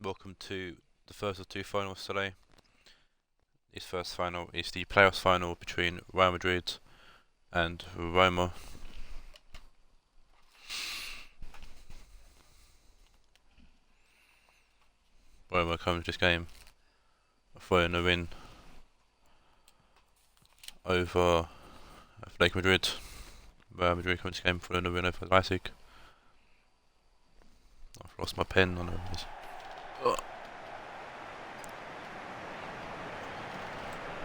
Welcome to the first of two finals today. This first final is the playoffs final between Real Madrid and Roma. Roma comes this game following a win over Athletic Madrid. Real Madrid comes this game following a win over Leipzig. I've lost my pen on this.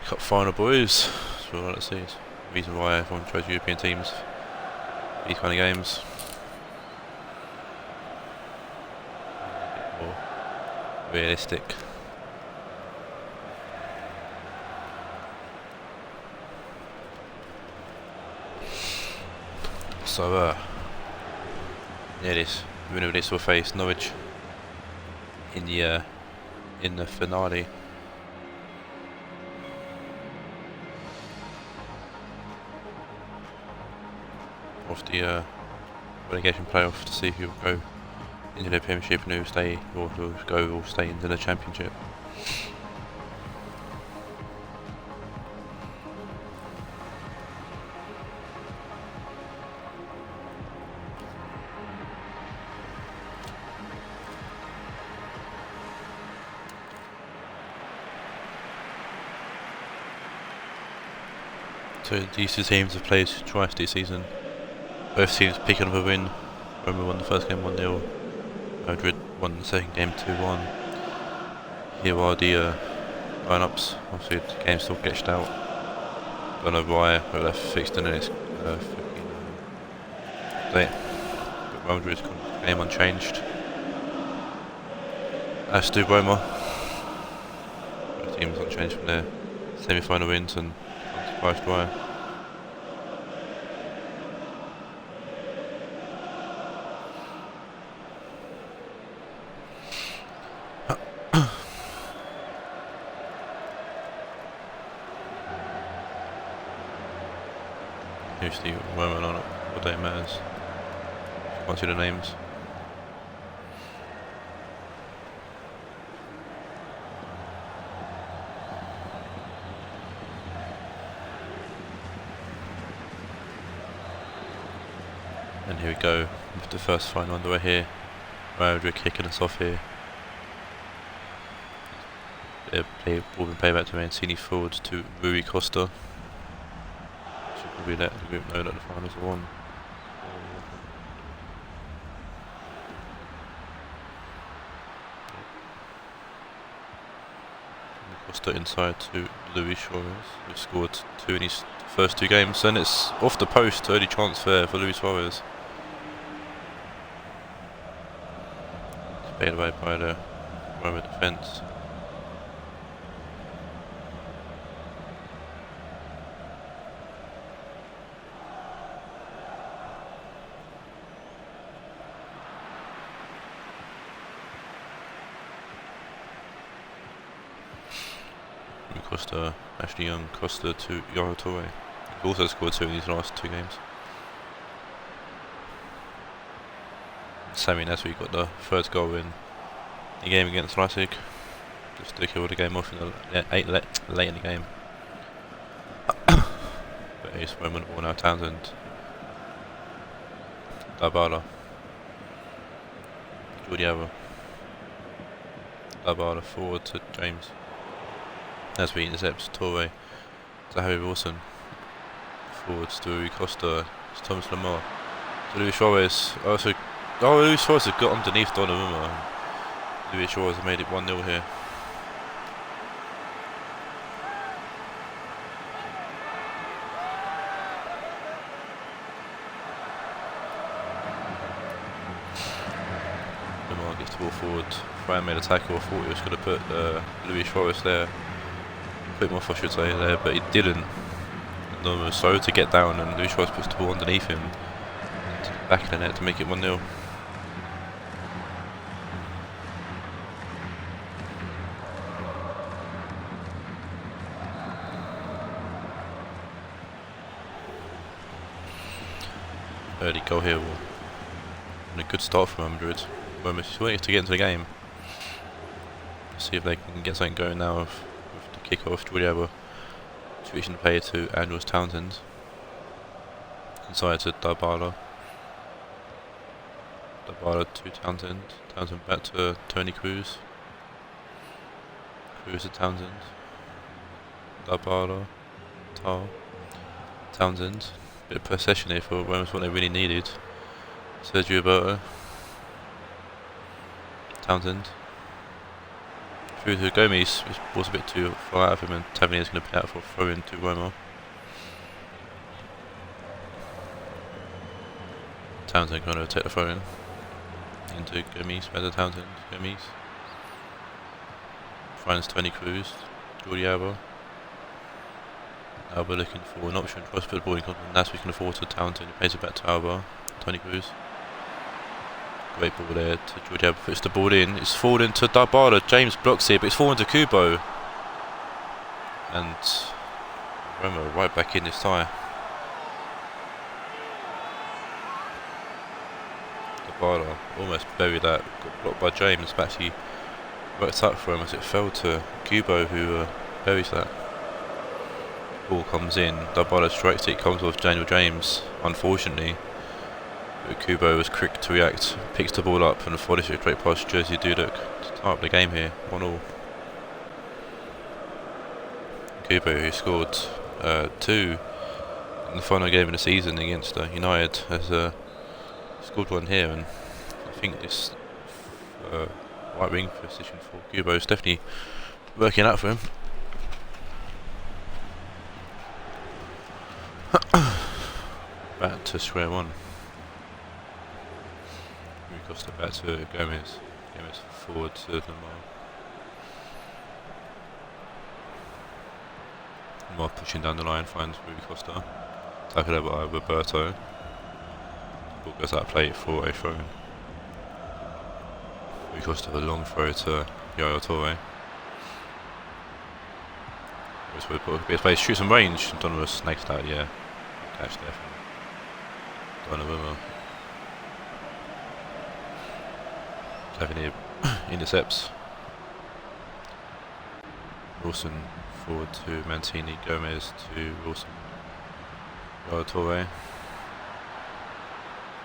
Cup final, boys. That's what I like to see. It's the reason why everyone tries European teams. These kind of games. A bit more realistic. So, this winner of this will face Norwich in the finale. Of the relegation playoff to see who will go into the Premiership and who will stay or stay into the Championship. So these two teams have played twice this season. Both teams picking up a win. Roma won the first game 1-0. Madrid won the second game 2-1. Here are the lineups. Obviously the game's still glitched out. Don't know why, but they've fixed it in its date. But Real Madrid's game unchanged. As do Roma. Both teams unchanged from their semi-final wins and unsurprised why. Here's the women on it, what day matters. Can't see the names. And here we go with the first final underway here. Real Madrid kicking us off here. Ball been played back to Mancini forward to Rui Costa. Should probably let the group know that the finals are won. Costa inside to Luis Suarez, who scored 2 in his first 2 games, and it's off the post, early transfer for Luis Suarez. It's paid away by the Roma defence. Costa, Ashley Young, Costa to Yara Toure. He also scored 2 in his last 2 games. Sammy Nasri got the first goal in the game against Leipzig, just to kill the game off in the late in the game. But he's moment all now. Townsend, Dabala, Jordi Dabala forward to James. As we intercepts Torre to Harry Wilson, forwards to Rui Costa, it's Thomas Lamar, to Luis Suarez. Luis Suarez has got underneath Donnarumma. Luis Suarez has made it 1-0 here. Lamar gets the ball forward. Fran made a tackle. I thought he was going to put Luis Suarez there. Put him off, I should say, there, but he didn't. Norman was slow to get down, and Luis Suarez puts the ball underneath him and back of the net to make it 1-0. Early goal here, and a good start from Madrid. Roma wanted to get into the game. see if they can get something going now with the kick-off. Jordi switching the play to Andrews Townsend. Inside to Dybala. Dybala to Townsend. Townsend back to Tony Cruz. Cruz to Townsend. Dybala. Tar. Townsend. Bit of possession here for Roma, what they really needed. Sergio Roberto. Townsend. Through to Gomez, was a bit too far out of him, and Tavernier's going to put out for a throw in to Roma. Townsend going to take the throw in. Into Gomez, better Townsend, Gomez. Finds Tony Cruz, Jordi Alba. Alba looking for an option, tries to put the ball in contact, and that's what he can afford to Townsend. He plays it back to Alba, Tony Cruz. Great ball there to Jordi Alba, puts the ball in. It's fallen to Dybala. James blocks it, but it's fallen to Kubo. And Roma right back in this tie. Dybala almost buried that, got blocked by James, but actually worked up for him as it fell to Kubo, who buries that. Ball comes in, Dybala strikes it, comes off Daniel James, unfortunately. But Kubo was quick to react, picks the ball up and follows it straight past Jersey Dudek to tie up the game here, 1-1. Kubo, who scored 2 in the final game of the season against United, has scored 1 here, and I think this right wing position for Kubo is definitely working out for him. Back to square one. Costa back to Gomez. Gomez forward to Lamar. Lamar pushing down the line, finds Rui Costa. Tackled over by Roberto. Ball goes out of play for a throw. Rui Costa with a long throw to Yaya Toure. It's played shoots and range. Donovan snakes that, yeah. Catch there from Donovan. Tavernier intercepts. Wilson forward to Mancini, Gomez to Wilson. Yaya Toure.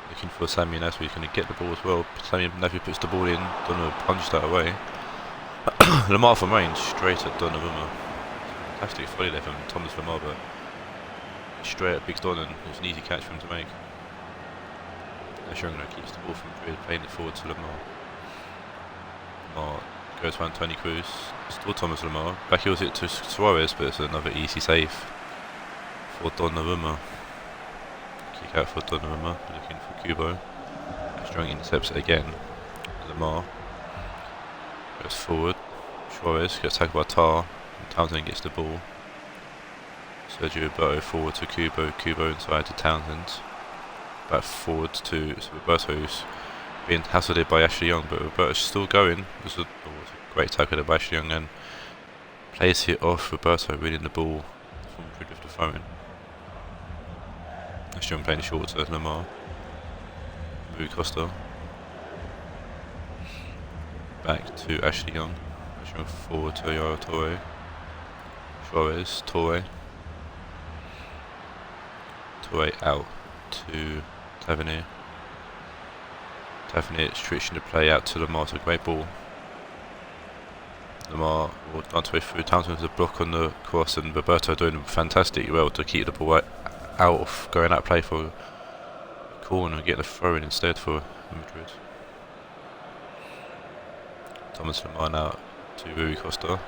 Looking for Sammy Nasri, he's going to get the ball as well. Sammy Nasri puts the ball in, Donnarumma punched that away. Lamar from range, straight at Donnarumma. Fantastic volley there from Thomas Lamar, but straight at Big Don, and it was an easy catch for him to make. Shongno keeps the ball from Madrid, playing it forward to Lamar. Lamar goes around Tony Cruz, still Thomas Lamar, back heels it to Suarez, but it's another easy save for Donnarumma. Kick out for Donnarumma, looking for Kubo. Strong intercepts it again. Lamar goes forward, Suarez gets tackled by Tar, and Townsend gets the ball. Sergio Roberto forward to Kubo, Kubo inside to Townsend. Back forward to Roberto, who's being hassled by Ashley Young, but Roberto's still going. It was a great tackle by Ashley Young, and plays it off Roberto, winning the ball from Madrid with the throw-in. Ashley Young playing it short to Lamar. Rui Costa. Back to Ashley Young. Ashley Young forward to Yaya Toure. Suarez, Toure. Toure out to Tavernier. Tavernier switching the play out to Lamar, to a great ball. Lamar will dance away through Townsend with a block on the cross, and Roberto doing fantastic well to keep the ball out of going out play for a corner and get the throw in instead for Madrid. Thomas Lamar now to Rui Costa.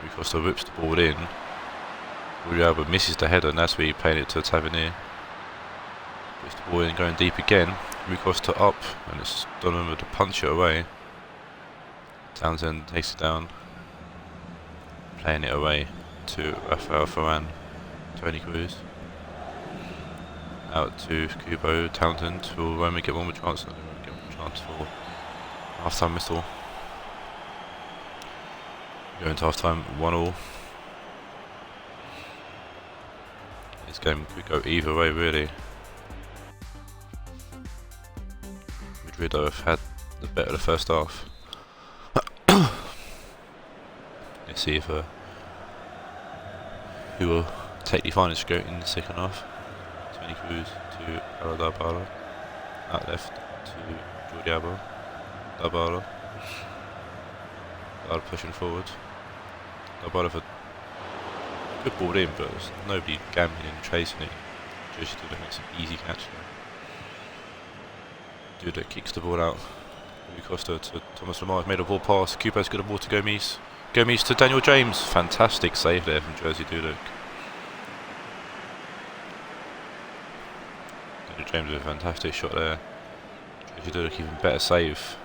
Rui Costa whips the ball in. Rui Alba misses the header, and that's where he's playing it to Tavernier. Puts the ball in, going deep again. Rui Costa up, and it's Donovan to punch it away. Townsend takes it down, playing it away to Rafael Varane. Tony Cruz. Out to Kubo. Townsend will Roma get one more chance. Get one chance for half-time whistle. Going to half-time, 1-1. This game could go either way, really. Madrid have had the better of the first half. Let's see if who will take the final skirt in the second half. Tony Cruz to Dybala. Out left to Jordiabo. Dybala. Dybala pushing forward. Dybala for good ball in, but there's nobody gambling and chasing it. Just to make some easy catch there. Duda kicks the ball out. Rui Costa to Thomas Lemar. Made a ball pass. Kubo's got a ball to Gomes. Gomes to Daniel James. Fantastic save there from Jersey Dudek. Daniel James with a fantastic shot there. Jersey Dudek even better save.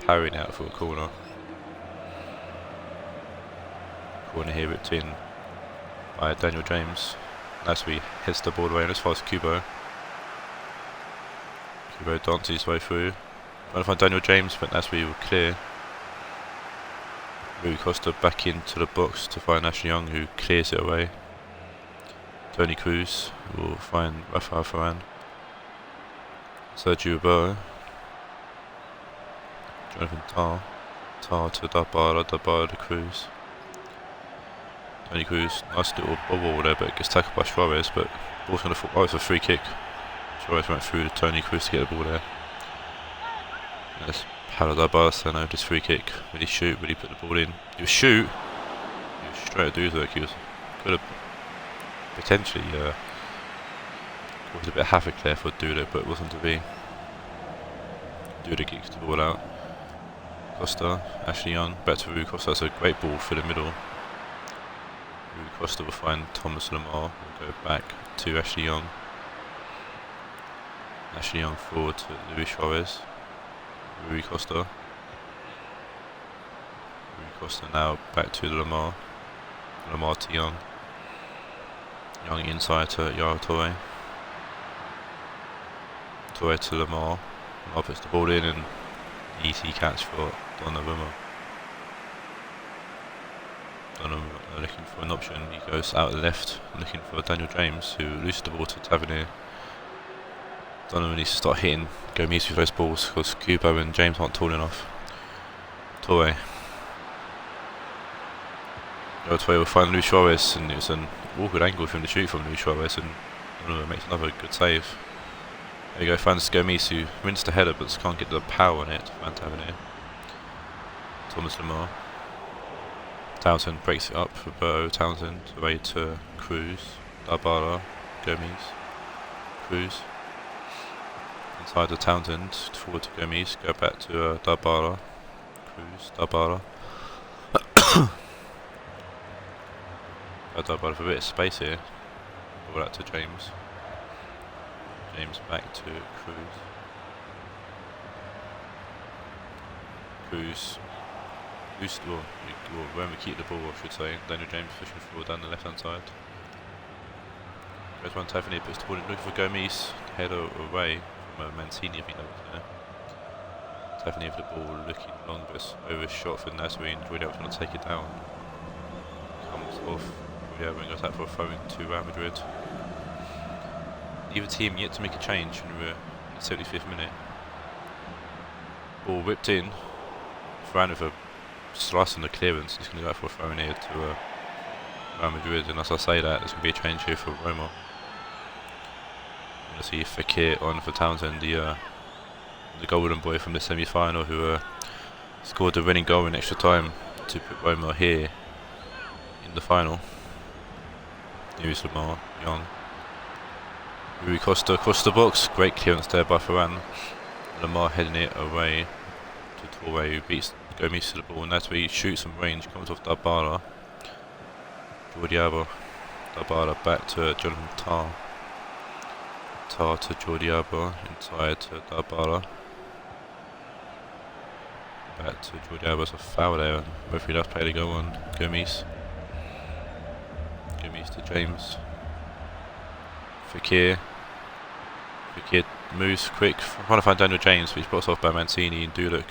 Parrying out for a corner. Corner here ripped in by Daniel James. Nasri heads the ball away and as far as Kubo. Kubo dances his way through. Trying to find Daniel James, but Nasri will clear. Rui Costa back into the box to find Ashley Young, who clears it away. Tony Cruz will find Rafael Varane. Sergio Roberto. Jonathan Tah. Tah to Dybala, Dybala to Cruz. Tony Cruz, nice little bubble there, but it gets tackled by Suarez, but ball's going to fall. Oh, it's a free kick. Suarez went through to Tony Cruz to get the ball there. That's Paulo Dybala, so no, this free kick. Will he shoot? Will he put the ball in? He was shoot. He was straight at Dudek. He was could have potentially caused a bit of havoc there for Dudek, but it wasn't to be. Dudek kicks the ball out. Costa, Ashley Young, back to Rui Costa. That's a great ball for the middle. Rui Costa will find Thomas Lemar. We'll go back to Ashley Young. Ashley Young forward to Luis Suarez. Rui Costa. Rui Costa now back to Lemar. Lemar to Young. Young inside to Yaya Toure. Toure to Lemar. Lemar puts the ball in and easy catch for Donnarumma. Donnarumma looking for an option. He goes out the left, looking for Daniel James, who loses the ball to Tavernier. Donnarumma needs to start hitting Gomes with those balls because Kubo and James aren't tall enough. Toure. Toure will find Luis Suarez, and it's an awkward angle for him to shoot from Luis Suarez, and Donnarumma makes another good save. There you go, finds Gomes, who wins the header but just can't get the power on it. Van Tavernier. Thomas Lemar. Townsend breaks it up for Roberto. Townsend away to Cruz. Dybala. Gomes. Cruz. Inside to Townsend. Forward to Gomes. Go back to Dybala. Cruz. Dybala. Dybala for a bit of space here. Ball out to James. James back to Cruz. Cruz. When we keep the ball, I should say. Daniel James pushing forward down the left hand side. Goes one Tavernier, puts the ball in, looking for Gomes. Header away from Mancini, I think that was there. Tavernier with the ball, looking long, but it's overshot for Nasri, and Jordi's going to take it down. Comes off. Jordi and goes out for a throw to Real Madrid. Either team yet to make a change, and we're in the 75th minute. Ball whipped in. Varane with a slice on the clearance. He's going to go for a throw in here to Real Madrid, and as I say that, there's going to be a change here for Roma. You're going to see Fekir on for Townsend, the golden boy from the semi-final, who scored the winning goal in extra time to put Roma here in the final. Here's Lemar, Young. Rui Costa across the box, great clearance there by Varane. Lemar heading it away to Toure, who beats Gomes to the ball, and that's where he shoots from range, comes off Dybala. Jordiabo. Dybala back to Jonathan Tah. Tah to Jordiabo, inside to Dybala. Back to Jordiabo, it's a foul there, and referee does play the goal on Gomes. Gomes to James. Fekir. Fekir moves quick, trying to find Daniel James, but he's blocked off by Mancini, and Dudek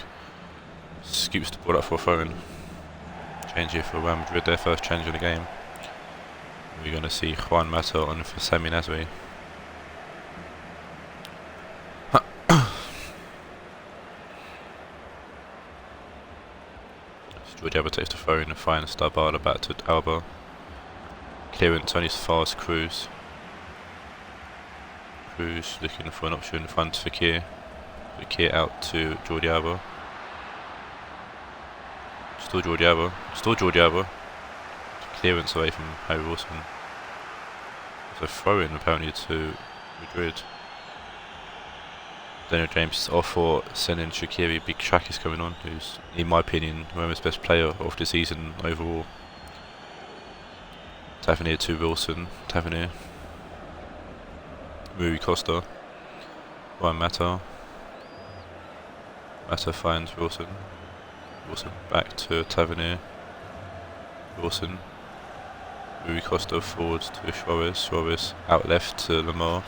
scoops the ball up for a throw-in. Change here for Real Madrid, their first change of the game. We're going to see Juan Mata on for Sami Nasri. Let's Jordi Alba takes the throw in and finds Dybala back to Alba. Clearance only as far as Cruz. Cruz looking for an option in front of Fekir. Fekir out to Jordi Alba. Still Jordi Alba. Still Jordi Alba. Clearance away from Harry Wilson. So throw-in apparently to Madrid. Daniel James is off for sending Shaqiri. Big track is coming on, who's, in my opinion, Roma's best player of the season overall. Tavernier to Wilson. Tavernier. Rui Costa. Juan Mata. Mata finds Wilson. Wilson back to Tavernier. Wilson. Rui Costa forwards to Suarez. Suarez out left to Lamar.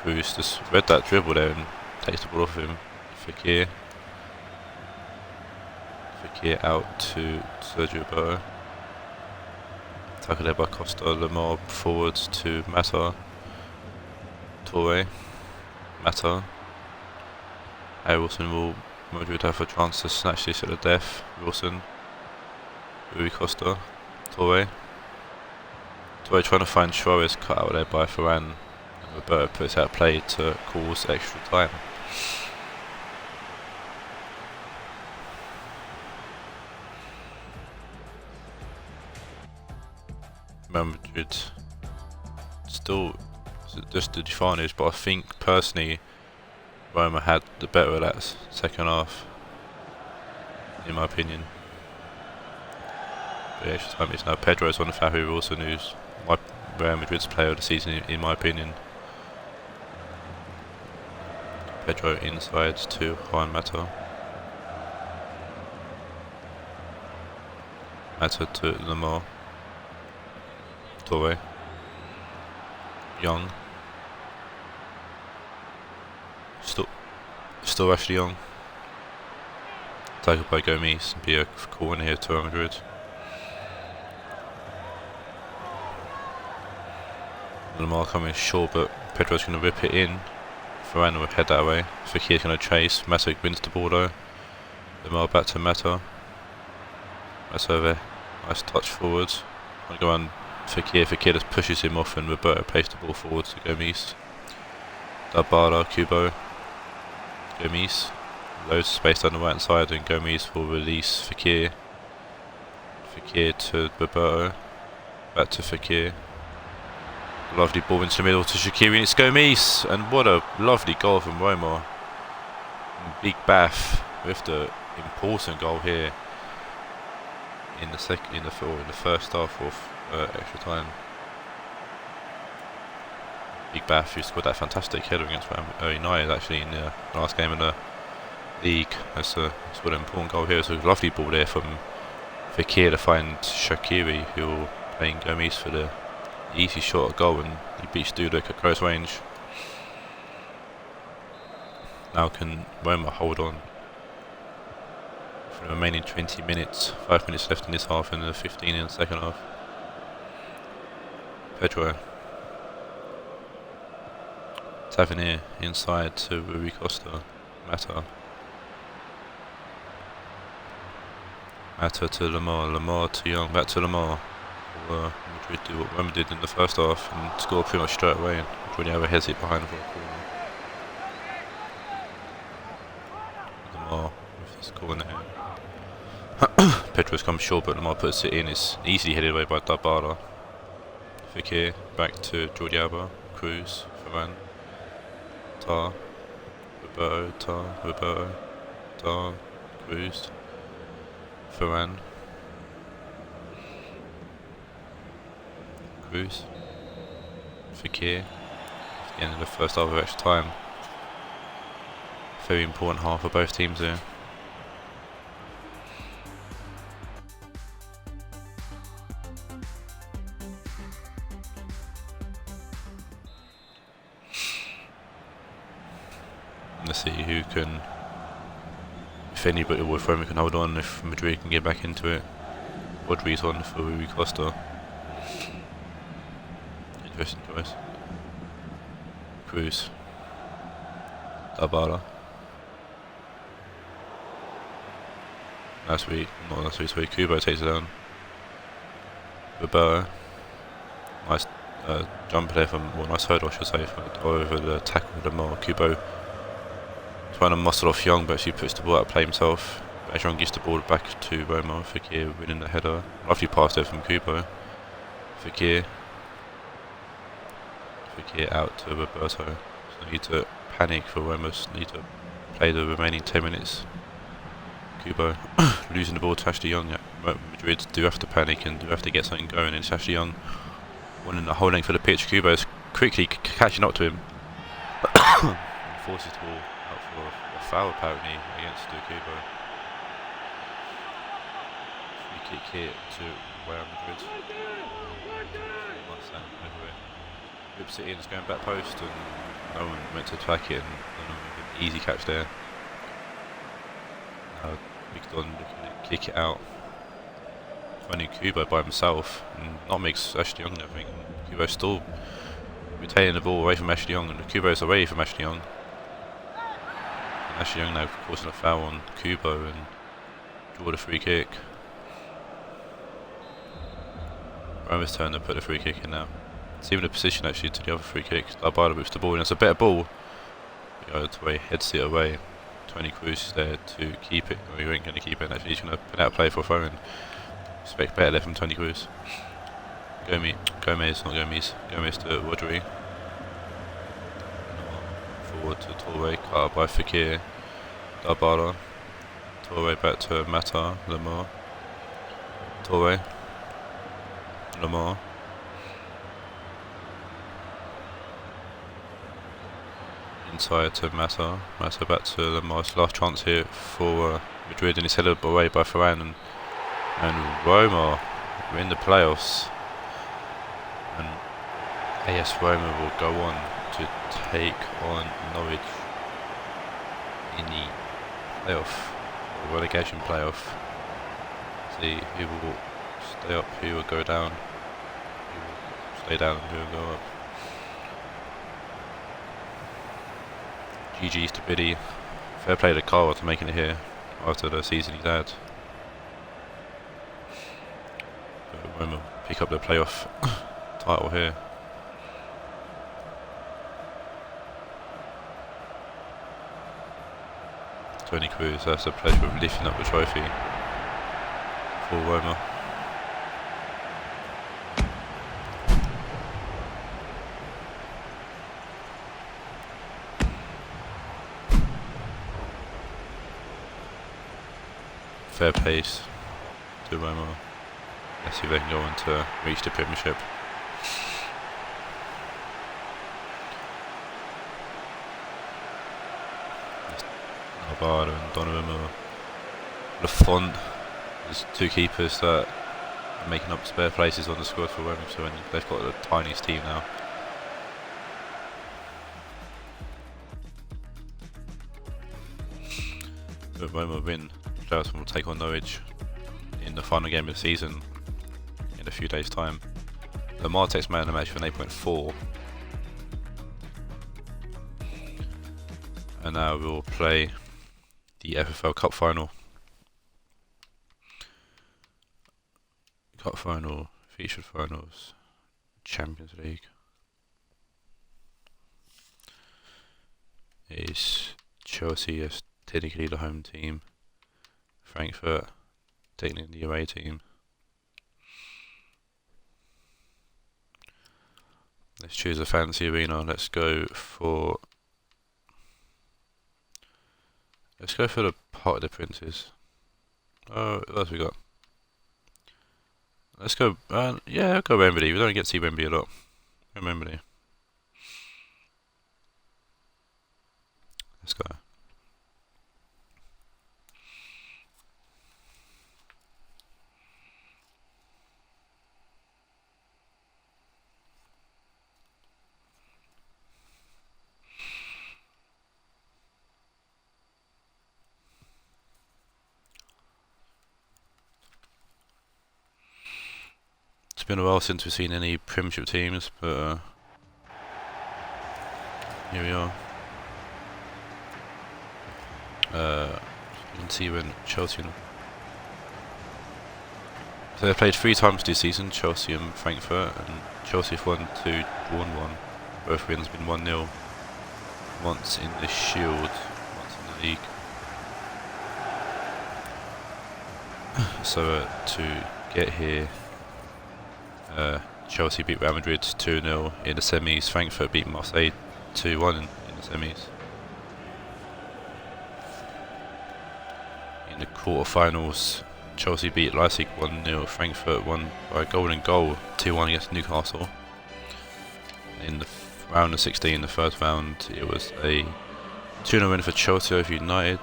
Cruz just read that dribble there and takes the ball off him. Fekir. Fekir out to Sergio Roberto. Tackled there by Costa. Lamar forwards to Mata. Torre. Mata. Wilson will Madrid have a chance to snatch this at the death. Wilson. Rui Costa. Torre. Torre trying to find Suarez, cut out there by Ferran. Roberto puts out play to cause extra time. Real Madrid still just the advantage, but I think personally Roma had the better of that second half, in my opinion. But yeah, extra time is now Pedro's on the foul. Wilson, who's Real Madrid's player of the season, in my opinion. Pedro inside to Juan Mata. Mata to Lamar. Torre. Young. Still Ashley Young. Tackled by Gomes. Be a corner here to Real Madrid. Lamar coming short, but Pedro's going to rip it in. Ferran will head that way. Fekir's going to chase. Mata wins the ball though. Lamar back to Mata. Mata there. Nice touch forwards. I'll go on Fekir. Fekir just pushes him off and Roberto plays the ball forwards to Gomes. Dybala, Kubo. Gomes. Loads of space down the right hand side and Gomes will release Fekir. Fekir to Roberto. Back to Fekir. Lovely ball into the middle to Shaqiri and it's Gomes, and what a lovely goal from Roma. Big Bath with the important goal here in the first half of extra time. Big Bath who scored that fantastic header against United actually in the last game of the league. That's scored an important goal here. So a lovely ball there from Fekir to find Shaqiri, who will playing Gomes for the easy shot at goal, and he beats Dudek at close range. Now can Roma hold on for the remaining 20 minutes, 5 minutes left in this half and 15 in the second half. Pedro. Tavernier inside to Rui Costa. Mata. Mata to Lamar. Lamar to Young. Back to Lamar. Madrid do what Roma did in the first half and score pretty much straight away, and Jordi Alba has it behind for a corner. Lamar with this corner here. Pedro's come short, but Lamar puts it in. It's easily headed away by Dybala. Fekir back to Jordi Alba. Cruz, Ferran, Tar, Roberto, Tar, Cruz, Ferran. Cruz, Fekir, the end of the first half of extra time. Very important half for both teams here. Let's see who can, if anybody with Roma can hold on, if Madrid can get back into it. Rodri's on for Rui Costa. Interesting choice. Cruz. Dybala. not last week, sorry, Kubo takes it down. Roberto, nice jump there from, well, nice hurdle I should say, over the tackle of Lamar. Kubo trying to muscle off Young, but actually puts the ball out of play himself. As Young gets the ball back to Roma, Fekir winning the header. Lovely pass there from Kubo. Fekir out to Roberto. So need to panic for Roma, need to play the remaining 10 minutes. Kubo losing the ball to Ashley Young. Madrid do have to panic and do have to get something going, and it's Ashley Young winning the whole length of the pitch. Kubo is quickly catching up to him and forces the ball out for a foul apparently against Kubo. Free kick here to Real Madrid. Nice over it. Whips it in, it's going back post, and no one meant to attack it, and an easy catch there. Now Big Don looking to kick it out. Finding Kubo by himself, and not makes Ashley Young, I think. Kubo still retaining the ball away from Ashley Young, and Kubo's away from Ashley Young. And Ashley Young now causing a foul on Kubo and draw the free kick. Roma's turn to put the free kick in now. It's even a position actually to the other free kick. Arbada whips the ball in, it's a better ball. Away, heads it away. Tony Cruz is there to keep it. Well, he ain't going to keep it actually, he's going to put out a play for a throw in. Expect better there from Tony Cruz. Gomez to Rodri. Forward to Torre, cut out by Fekir. Arbada. Torre back to Mata, Lamar. Torre. Lamar. Inside to Mata. Mata back to Lamar's last chance here for Madrid, and he's headed away by Ferran, and Roma are in the playoffs, and AS Roma will go on to take on Norwich in the playoff, or relegation playoff. See who will stay up, who will go down, who will stay down, and who will go up. GG's to Biddy. Fair play to Carl to making it here after the season he's had. But Roma pick up the playoff title here. Tony Cruz, that's a pleasure of lifting up the trophy for Roma. Fair pace to Roma. Let's see if they can go on to reach the Premiership. Alvaro and Donnarumma. Lafont. There's two keepers that are making up spare places on the squad for Roma, so they've got the tiniest team now. So Roma win. Will take on Norwich in the final game of the season in a few days' time. Lamar takes man of the match for an 8.4. And now we'll play the FFL Cup final. Cup final, featured finals, Champions League. It's Chelsea as technically the home team. Frankfurt taking the away team. Let's choose a fancy arena. Let's go for the Park of the Princes. Oh, what else we got? Let's go. Yeah, I'll go Wembley. We don't get to see Wembley a lot. Go Wembley. Let's go. It's been a while since we've seen any Premiership teams, but here we are. You can see when Chelsea So they played 3 times this season, Chelsea and Frankfurt, and Chelsea have won 2, drawn 1. Both wins have been 1-0. Once in the Shield, once in the league. So to get here, Chelsea beat Real Madrid 2-0 in the semis. Frankfurt beat Marseille 2-1 in the semis. In the quarterfinals, Chelsea beat Leipzig 1-0. Frankfurt won by a golden goal 2-1 against Newcastle. In the round of 16, the first round, it was a 2-0 win for Chelsea over United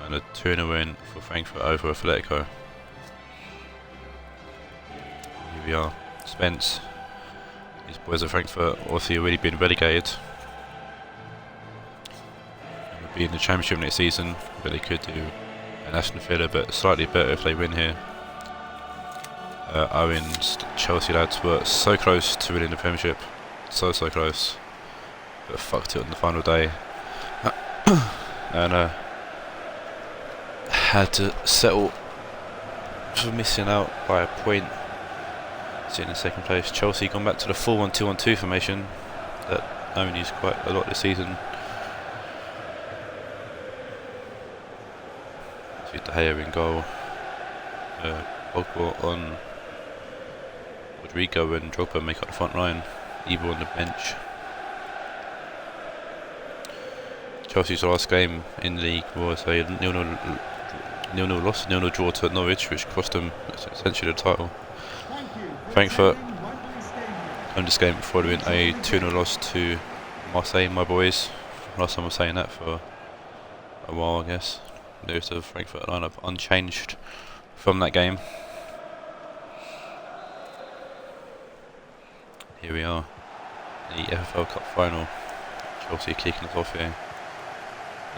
and a 2-0 win for Frankfurt over Atletico. Here we are. Spence, these boys at Frankfurt obviously already been relegated. And will be in the Championship next season, but they could do an Aston Villa, but slightly better if they win here. Owen's Chelsea lads were so close to winning the Premiership, so close, but fucked it on the final day, and had to settle for missing out by a point. Sitting in second place. Chelsea gone back to the 4-1-2-1-2 formation that Owen used quite a lot this season. De Gea in goal. Pogba on Rodrigo and Drogba make up the front line. Evil on the bench. Chelsea's last game in the league was a 0-0 loss, 0-0 draw to Norwich, which cost them essentially the title. Frankfurt won this game following a 2-0 loss to Marseille, my boys. Last time I was saying that for a while, I guess. There's the Frankfurt lineup unchanged from that game. Here we are, the FFL Cup final. Chelsea kicking us off here.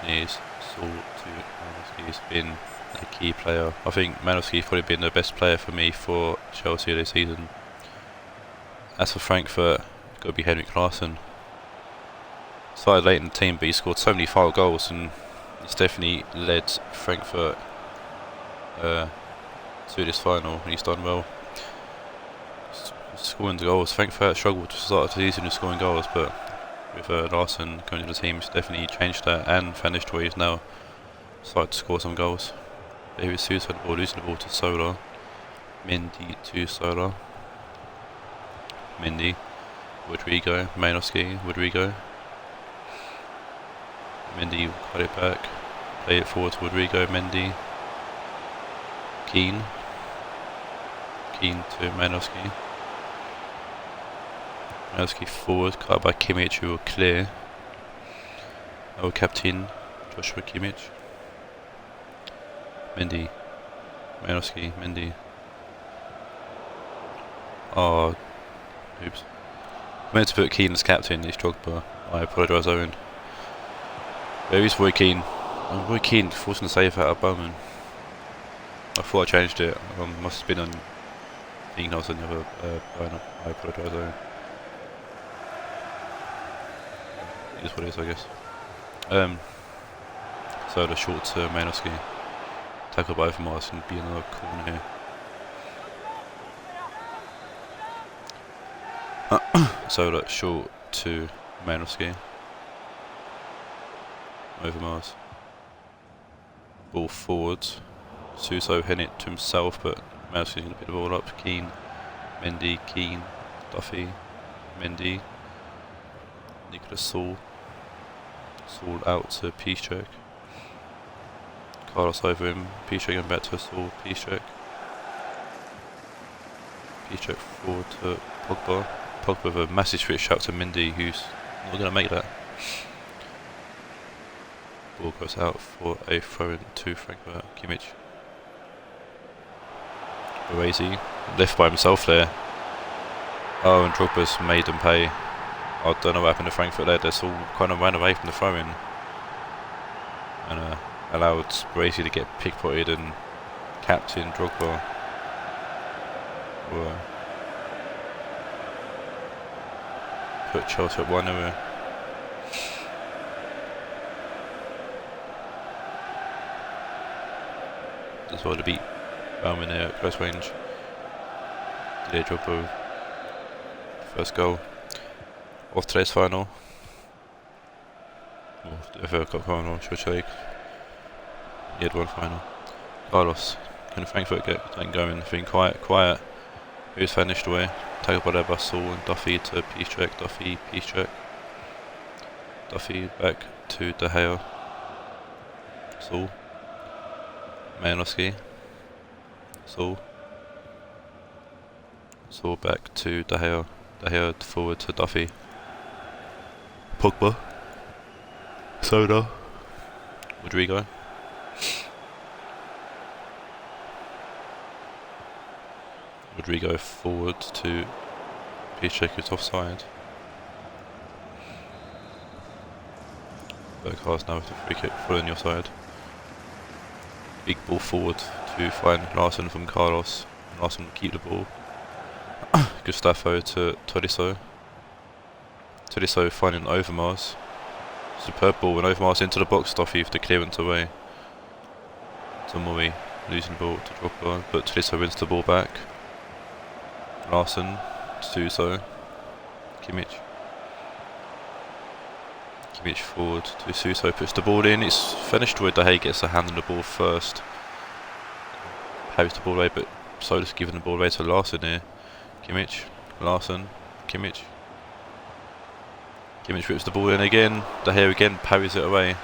And here's Saul to Manowski. He's been a key player. I think Manowski's probably been the best player for me for Chelsea this season. As for Frankfurt, it's got to be Henrik Larsson. Started late in the team, but he scored so many final goals, and he's definitely led Frankfurt to this final, and he's done well. Scoring the goals. Frankfurt struggled to start the season with scoring goals, but with Larsson coming to the team, he's definitely changed that, and Van Nistelrooy is now started to score some goals. David Seuss had the ball, losing the ball to Solar. Mendy to Solar. Mendy. Rodrigo. Manowski. Rodrigo. Mendy cut it back. Play it forward to Rodrigo. Mendy. Keane. Keane to Manowski. Manowski forward, cut by Kimmich, who will clear. Our captain, Joshua Kimmich. Mendy. Manowski, Mendy. Oh, oops. I meant to put Keane as captain, he's Drogba. I apologise, Owen. Where is Roy Keane? Roy Keane forcing a save out of Bowman. I thought I changed it. Must have been on thinking I was on the other lineup. I apologise, Owen. It is what it is, I guess. So the short to Manowski. Tackle by Overmars and be another corner here. So that short to Manowski. Overmars. Ball forward. Suso heading it to himself, but Manowski's going to pick the ball up. Keane. Mendy. Keane. Duffy. Mendy. Nicholas Saul. Saul out to Piszczek. Carlos over him. Piszczek going back to Saul. Piszczek. Piszczek forward to Pogba. Pogba with a massive switch out to Mendy, who's not going to make that. Ball goes out for a throw-in to Frankfurt. Kimmich. Baresi left by himself there. Oh, and Drogba's made them pay. I don't know what happened to Frankfurt there. They all kind of ran away from the throw-in and allowed Baresi to get pickpocketed, and captain Drogba were put Chelsea at 1-0. As well to beat Bauman there at close range. Didier Drogba, first goal of today's final. Or the FFL Cup final, should I say. He had one final. Carlos, can Frankfurt get something going? Being quiet. Who's finished away? Tackled by their Basel and Duffy to Piszczek. Duffy, Piszczek. Duffy back to De Gea. Saul. Malinowski. Saul back to De Gea. De Gea forward to Duffy. Pogba. Soda. Rodrigo. Rodrigo forward to Piszczek, who's offside. Berghaus now with the free kick, full on your side. Big ball forward to find Larsen from Carlos. Larsen will keep the ball. Gustavo to Tolisso. Tolisso finding Overmars. Superb ball, and Overmars into the box, Duffy with the clearance away. Tomori losing the ball to Drogba, but Tolisso wins the ball back. Larsen, Suso, Kimmich forward to Suso, puts the ball in, it's finished with De Gea gets a hand on the ball first. Parries the ball away, but Soda's giving the ball away to Larsen here. Kimmich, Larsen, Kimmich whips the ball in again, De Gea again parries it away.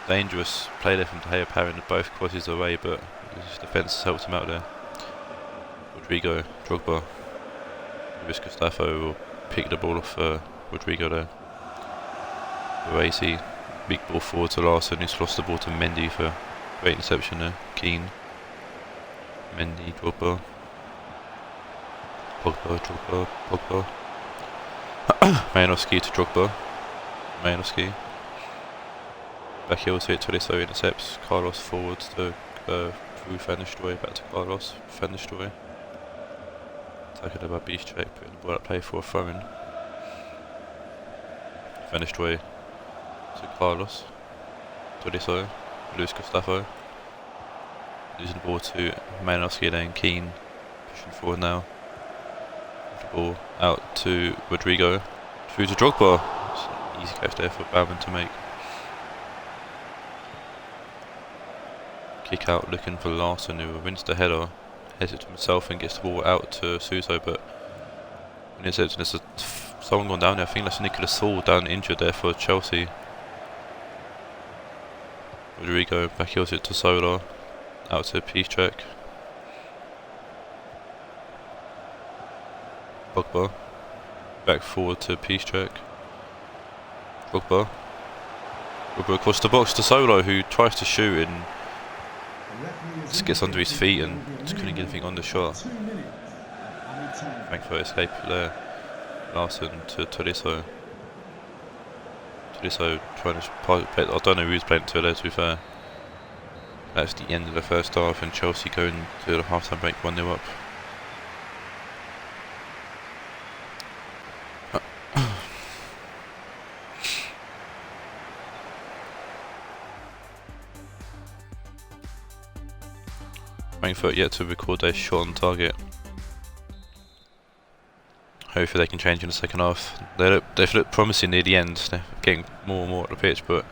Dangerous play there from De Gea, parrying both crosses away, but his defence helped him out there. Rodrigo, Drogba, Luis Gustavo will pick the ball off Rodrigo there. Racy, big ball forward to Larsen, who's lost the ball to Mendy for great interception there. Keane, Mendy, Drogba, Pogba. Malinowski to Drogba, Malinowski. Back heel to it, Tolisso intercepts, Carlos forwards to through finished away, back to Carlos, finished away. Tackled by Piszczek, putting the ball at play for a throw-in. Finished away to Carlos. Tolisso, Luis Gustavo. Losing the ball to Malinowski, then Keane pushing forward now. The ball out to Rodrigo. Through to Drogba. Easy catch there for Bauman to make. Kick out looking for Larsen, who wins the header. Heads it to himself and gets the ball out to Suso, but when it's there's someone gone down there. I think that's Nicolas Saul down injured there for Chelsea. Rodrigo back heels it to Solar, out to Piszczek. Pogba back forward to Piszczek. Drogba across the box to Solo, who tries to shoot and just gets under his feet and just couldn't get anything on the shot. Frankfurt escape there. Larsen to Tolisso. Tolisso trying to play. I don't know who's playing to there, to be fair. That's the end of the first half, and Chelsea going to the half-time break 1-0 up. Frankfurt yet to record their shot on target. Hopefully they can change in the second half. They've looked promising near the end. They're getting more and more at the pitch, but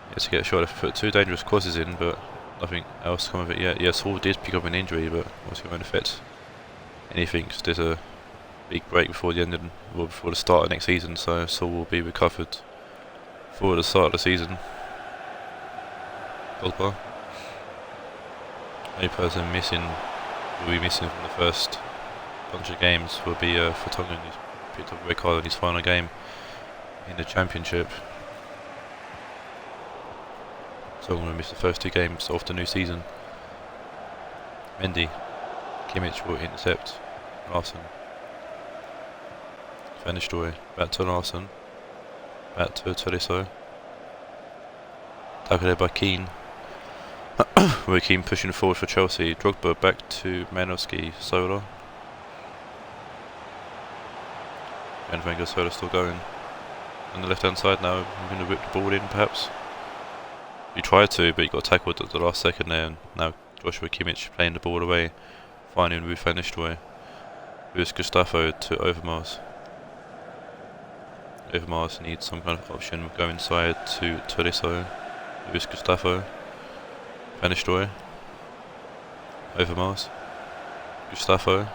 yet to get a shot. They've put two dangerous crosses in, but nothing else come of it yet. Yeah, Saul did pick up an injury, but obviously it won't affect anything. Cause there's a big break before the end of, well, before the start of next season, so Saul will be recovered for the start of the season. Pogba. Only person will be missing from the first bunch of games will be Vertonghen, who's picked up a red card in his final game in the Championship. So I'm going to miss the first two games of the new season. Mendy, Kimmich will intercept Larsen. Finished away, back to Larsen, back to Tolisso. Tackled by Keane. We're Keane pushing forward for Chelsea. Drogba back to Malinowski. Solar. And Wenger Solar still going on the left hand side now. I'm going to whip the ball in perhaps. He tried to, but he got tackled at the last second there, and now Joshua Kimmich playing the ball away finding Ruth Van Nistelrooy. Luis Gustavo to Overmars. Overmars needs some kind of option. We'll go inside to Tolisso. Luis Gustavo. Van Nistelrooy. Overmars. Gustavo.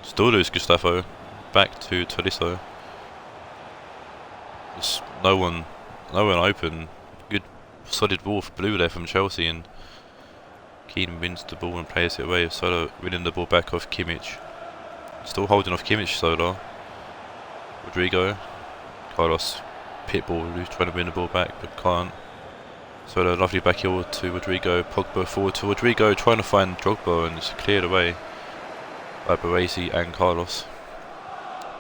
Still Luis Gustavo. Back to Tolisso. There's no one open. Good solid ball for Blue there from Chelsea, and Keane wins the ball and plays it away. Solar winning the ball back off Kimmich. Still holding off Kimmich, Solar. Rodrigo. Carlos pitbull who's trying to win the ball back but can't. Solar lovely back heel to Rodrigo. Pogba forward to Rodrigo, trying to find Drogba, and it's cleared away by Baresi and Carlos.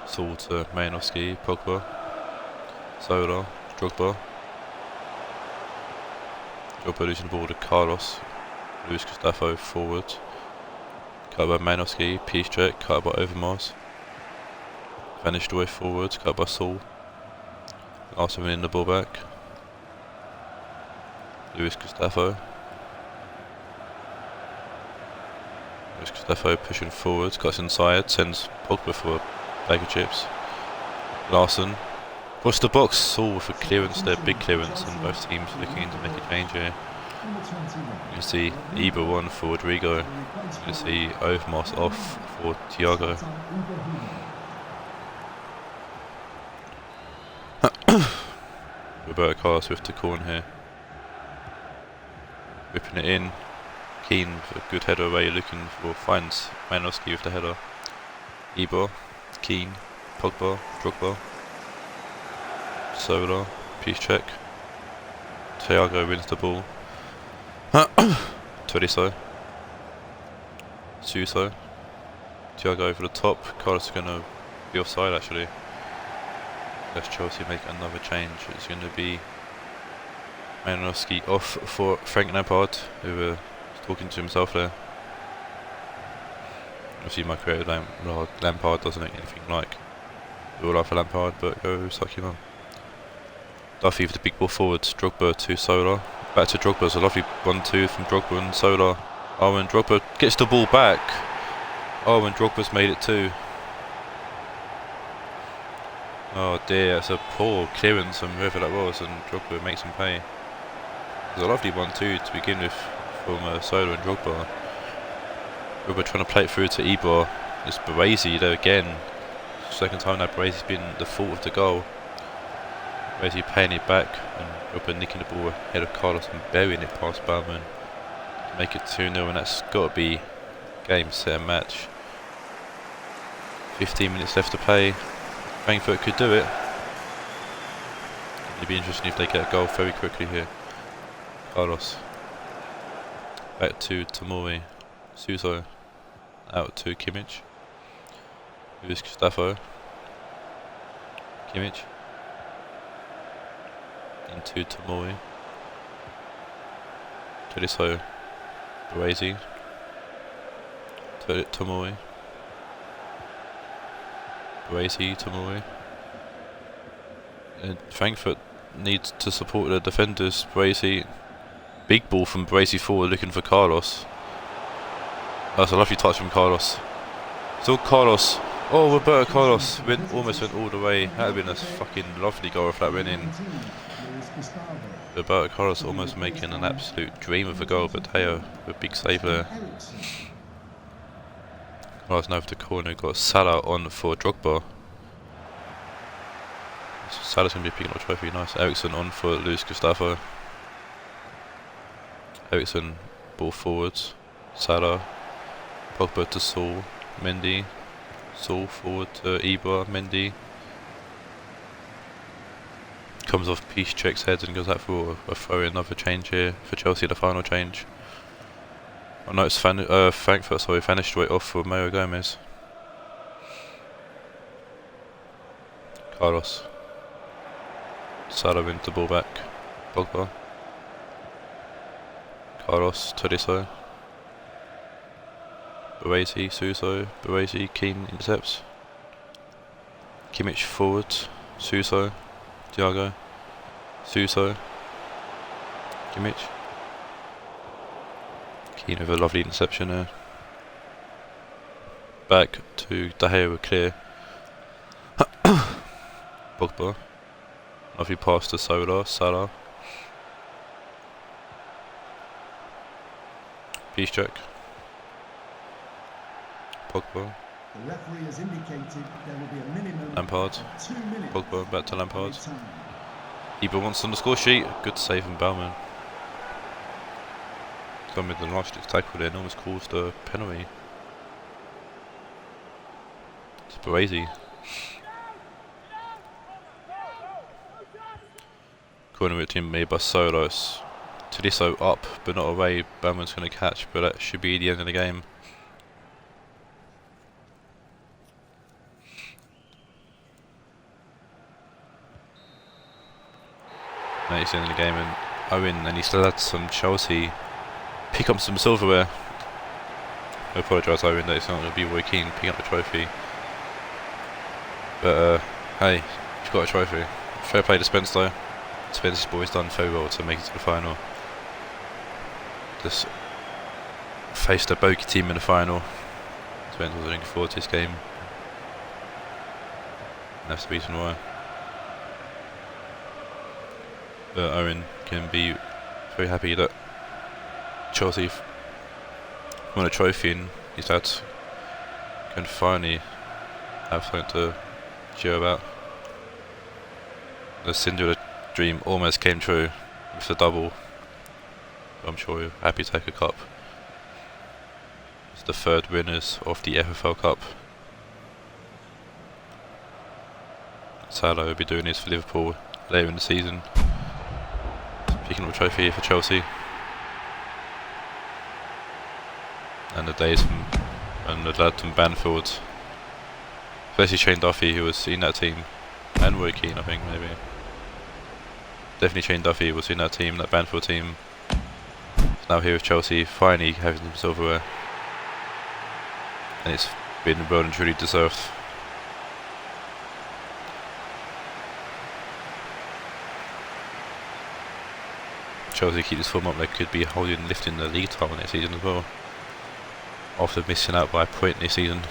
Saul to Malinowski. Pogba. Solar. Drogba. Drogba losing the ball to Carlos. Luis Gustavo forward. Cut by Malinowski. Piszczek. Cut by Overmars. Van Nistelrooy forward. Cut by Saul. Arsenal winning the ball back. Luis Gustavo. Luis Gustavo pushing forward. Cuts inside. Sends Pogba for a bag of chips. Larson. What's the box? Saul with a clearance there. Big clearance, and both teams looking to make a change here. You can see Iba one for Rodrigo. You can see Overmars off for Thiago. Roberto Carlos with the corner here. Whipping it in. Keane for a good header away, looking for, finds Malinowski with the header. Iba, Keane, Pogba, Drogba. Solar, Piszczek. Thiago wins the ball. Tolisso. Suso. Thiago over the top. Carlos is going to be offside actually. Let's Chelsea make another change. It's going to be Malinowski off for Frank Lampard, who was talking to himself there. Obviously my creative Lampard doesn't look anything like real life Lampard, but go suck him on. Duffy for the big ball forwards. Drogba to Solar. Back to Drogba. It's a lovely 1-2 from Drogba and Solar. Oh, and Drogba gets the ball back. Oh, and Drogba's made it too. Oh dear, that's a poor clearance from whoever that was, and Drogba makes him pay. It's a lovely 1-2 to begin with from Solar and Drogba. Drogba trying to play it through to Iba. It's Baresi there again. Second time now Baresi's been the fault of the goal. Baresi paying it back, and Drogba nicking the ball ahead of Carlos and burying it past Baumann to make it 2-0, and that's got to be game, set and match. 15 minutes left to play. Frankfurt could do it. It'd be interesting if they get a goal very quickly here. Carlos. Back to Tomori. Suso. Out to Kimmich. Luis Gustavo. Kimmich. Into Tomori. Tolisso. Baresi. Tomori. Baresi, Tomori. And Frankfurt needs to support the defenders. Baresi. Big ball from Baresi forward, looking for Carlos. That's a lovely touch from Carlos. Still Carlos. Oh, Roberto Carlos almost went all the way. That would have been a fucking lovely goal if that went in. Roberto Carlos almost making an absolute dream of a goal, but Teo with a big save there. Carlos now over the corner, got Salah on for Drogba. Salah's going to be picking up a trophy, nice. Ericsson on for Luis Gustavo. Ericsson, ball forwards. Salah. Pogba to Saul. Mendy. Saul forward to Iba. Mendy. Comes off Piszczek's head and goes out for a throw. Another change here for Chelsea, the final change. Oh no, it's Frankfurt, sorry, Van Nistelrooy off for Mario Gomez. Carlos. Salah wins the ball back. Pogba. Carlos, Tolisso. Baresi, Suso. Baresi, Keane intercepts. Kimmich forward. Suso. Thiago. Suso. Kimmich. Keane with a lovely interception there. Back to De Gea with clear. Pogba. Lovely pass to Salah. Peace check. Pogba. The referee has indicated there will be a minimum Lampard. of 2 minutes. Pogba back to Lampard. Time. Ibra wants on the score sheet. Good save from Bauman. Gone with the last tackle there and almost caused a penalty. It's Baresi. Corner with team made by Solos. Tolisso up but not away. Bauman's going to catch, but that should be the end of the game. Now he's in the game, and Owen, and he still had some Chelsea pick up some silverware. I apologise, Owen, that it's not going to be Roy Keane picking up the trophy. But hey, you've got a trophy. Fair play to Spence though. Spence's boys done very well to make it to the final. Just faced a bogey team in the final. Spence was looking forward to this game. And that's the reason why. But Owen can be very happy that Chelsea won a trophy and his dad can finally have something to cheer about. The Cinderella dream almost came true with the double. I'm sure you're happy to take a cup. It's the third winners of the FFL Cup. Salah will be doing this for Liverpool later in the season. Picking up a trophy here for Chelsea. And the days from, and the lad from Banfield, especially Shane Duffy, who was in that team, and Roy Keane, I think, maybe. Definitely Shane Duffy was in that team, that Banfield team. He's now here with Chelsea, finally having some silverware. And it's been well and truly deserved. Chelsea keep this form up, they could be lifting the league title next season as well, after missing out by a point this season.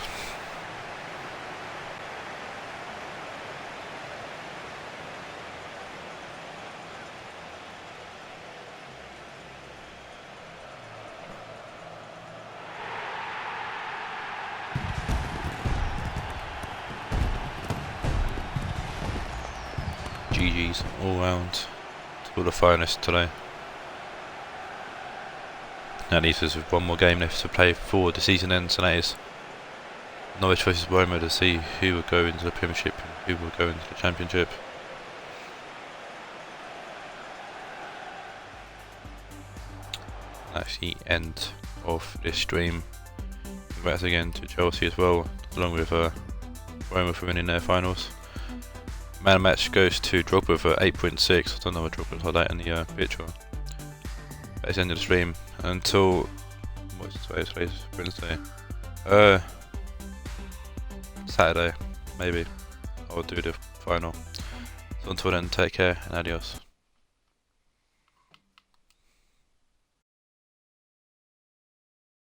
GG's all round to all the finalists today. Now leaves us with one more game left to play before the season ends, and that is Norwich vs Roma, to see who will go into the Premiership and who will go into the Championship. That's the end of this stream. Congrats again to Chelsea as well, along with Roma for winning their finals. Man of match goes to Drogba for 8.6. I don't know what Drogba's like that in the picture. That's the end of the stream. Until what's today's Wednesday? Saturday, maybe. I'll do the final. So until then, take care and adios.